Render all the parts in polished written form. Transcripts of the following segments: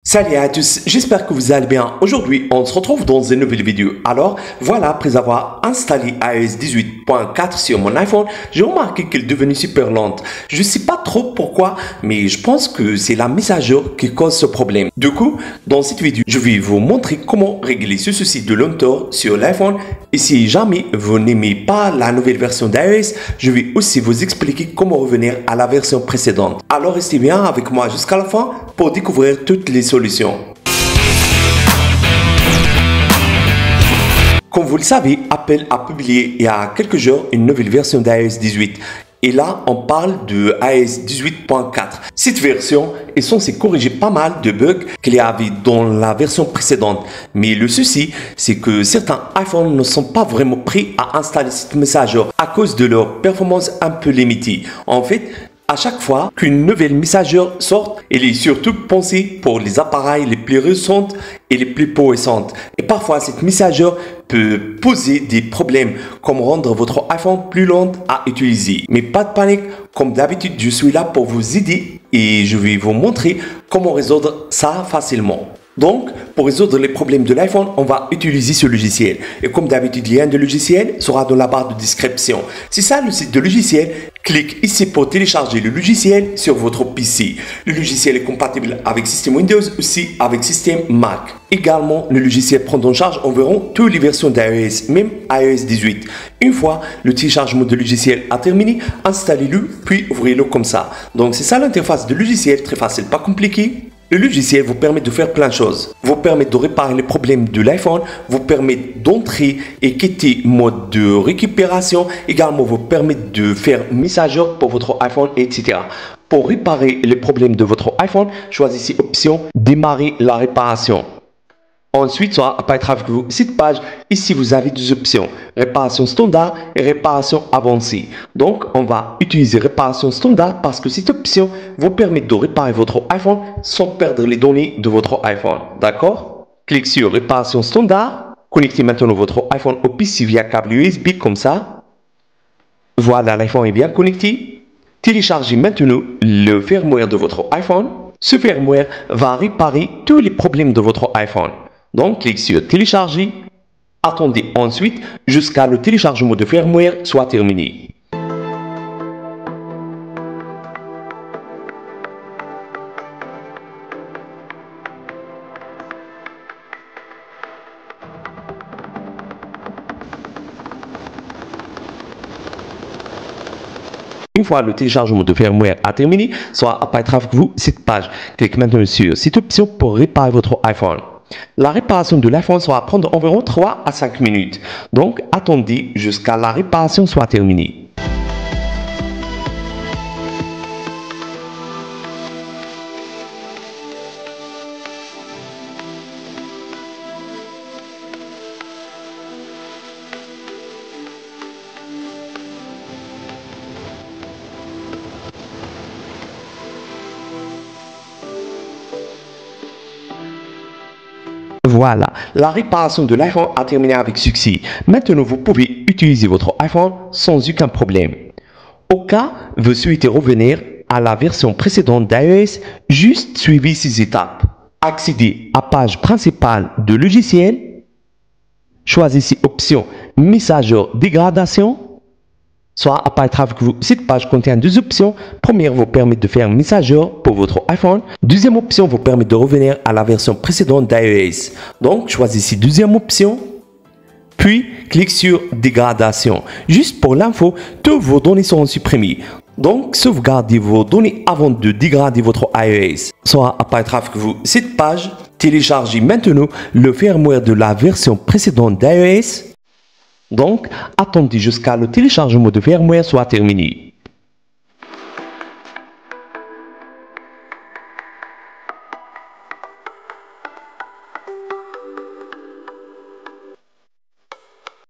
Salut à tous, j'espère que vous allez bien. Aujourd'hui, on se retrouve dans une nouvelle vidéo. Alors, voilà, après avoir installé iOS 18.4 sur mon iPhone, j'ai remarqué qu'elle est devenue super lente. Je ne sais pas trop pourquoi, mais je pense que c'est la mise à jour qui cause ce problème. Du coup, dans cette vidéo, je vais vous montrer comment régler ce souci de lenteur sur l'iPhone. Et si jamais vous n'aimez pas la nouvelle version d'iOS, je vais aussi vous expliquer comment revenir à la version précédente. Alors, restez bien avec moi jusqu'à la fin pour découvrir toutes les solutions. Comme vous le savez, Apple a publié il y a quelques jours une nouvelle version d'iOS 18. Et là, on parle de iOS 18.4. Cette version est censée corriger pas mal de bugs qu'il y avait dans la version précédente. Mais le souci, c'est que certains iPhones ne sont pas vraiment prêts à installer cette mise à jour à cause de leur performance un peu limitée. En fait, à chaque fois qu'une nouvelle mise à jour sort, elle est surtout pensée pour les appareils les plus récents et les plus puissants. Et parfois, cette mise à jour peut poser des problèmes comme rendre votre iPhone plus lent à utiliser. Mais pas de panique, comme d'habitude, je suis là pour vous aider et je vais vous montrer comment résoudre ça facilement. Donc, pour résoudre les problèmes de l'iPhone, on va utiliser ce logiciel. Et comme d'habitude, le lien de logiciel sera dans la barre de description. C'est ça le site de logiciel. Clique ici pour télécharger le logiciel sur votre PC. Le logiciel est compatible avec système Windows, aussi avec système Mac. Également, le logiciel prend en charge environ toutes les versions d'iOS, même iOS 18. Une fois le téléchargement de logiciel a terminé, installez-le, puis ouvrez-le comme ça. Donc, c'est ça l'interface de logiciel, très facile, pas compliqué. Le logiciel vous permet de faire plein de choses. Vous permet de réparer les problèmes de l'iPhone, vous permet d'entrer et quitter mode de récupération, également vous permet de faire mise à jour pour votre iPhone, etc. Pour réparer les problèmes de votre iPhone, choisissez option démarrer la réparation. Ensuite, ça va apparaître avec vous cette page. Ici, vous avez deux options, réparation standard et réparation avancée. Donc, on va utiliser réparation standard parce que cette option vous permet de réparer votre iPhone sans perdre les données de votre iPhone. D'accord? Cliquez sur réparation standard. Connectez maintenant votre iPhone au PC via câble USB comme ça. Voilà, l'iPhone est bien connecté. Téléchargez maintenant le firmware de votre iPhone. Ce firmware va réparer tous les problèmes de votre iPhone. Donc, cliquez sur télécharger. Attendez ensuite jusqu'à le téléchargement de firmware soit terminé. Une fois le téléchargement de firmware a terminé, soit apparaîtra avec vous cette page. Cliquez maintenant sur cette option pour réparer votre iPhone. La réparation de l'iPhone va prendre environ 3 à 5 minutes. Donc, attendez jusqu'à la réparation soit terminée. Voilà, la réparation de l'iPhone a terminé avec succès. Maintenant, vous pouvez utiliser votre iPhone sans aucun problème. Au cas où vous souhaitez revenir à la version précédente d'iOS, juste suivez ces étapes. Accédez à la page principale de logiciel. Choisissez option mise à jour dégradation. Soit apparaîtra avec vous. Cette page contient deux options. Première vous permet de faire une mise à jour pour votre iPhone. Deuxième option vous permet de revenir à la version précédente d'iOS. Donc, choisissez deuxième option. Puis, cliquez sur dégradation. Juste pour l'info, toutes vos données seront supprimées. Donc, sauvegardez vos données avant de dégrader votre iOS. Soit apparaîtra avec vous cette page. Téléchargez maintenant le firmware de la version précédente d'iOS. Donc, attendez jusqu'à le téléchargement de firmware soit terminé.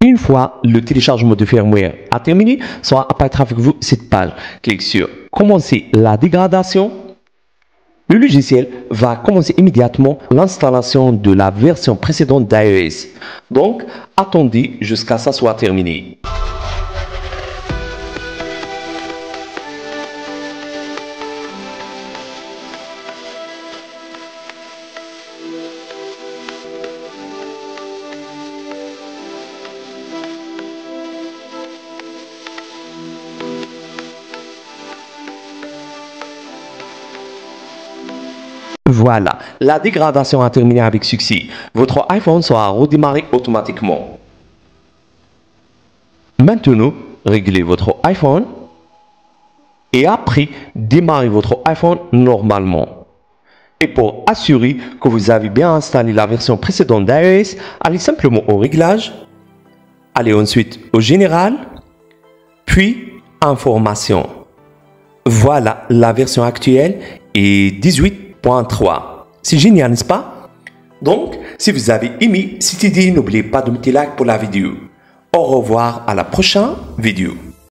Une fois le téléchargement de firmware a terminé, soit apparaîtra avec vous cette page. Cliquez sur commencer la dégradation. Le logiciel va commencer immédiatement l'installation de la version précédente d'iOS. Donc, attendez jusqu'à ce que ça soit terminé. Voilà, la dégradation a terminé avec succès. Votre iPhone sera redémarré automatiquement. Maintenant, réglez votre iPhone et après, démarrez votre iPhone normalement. Et pour assurer que vous avez bien installé la version précédente d'iOS, allez simplement au réglage, allez ensuite au général, puis information. Voilà, la version actuelle est 18.3. C'est génial, n'est-ce pas? Donc, si vous avez aimé cette idée, n'oubliez pas de mettre like pour la vidéo. Au revoir à la prochaine vidéo.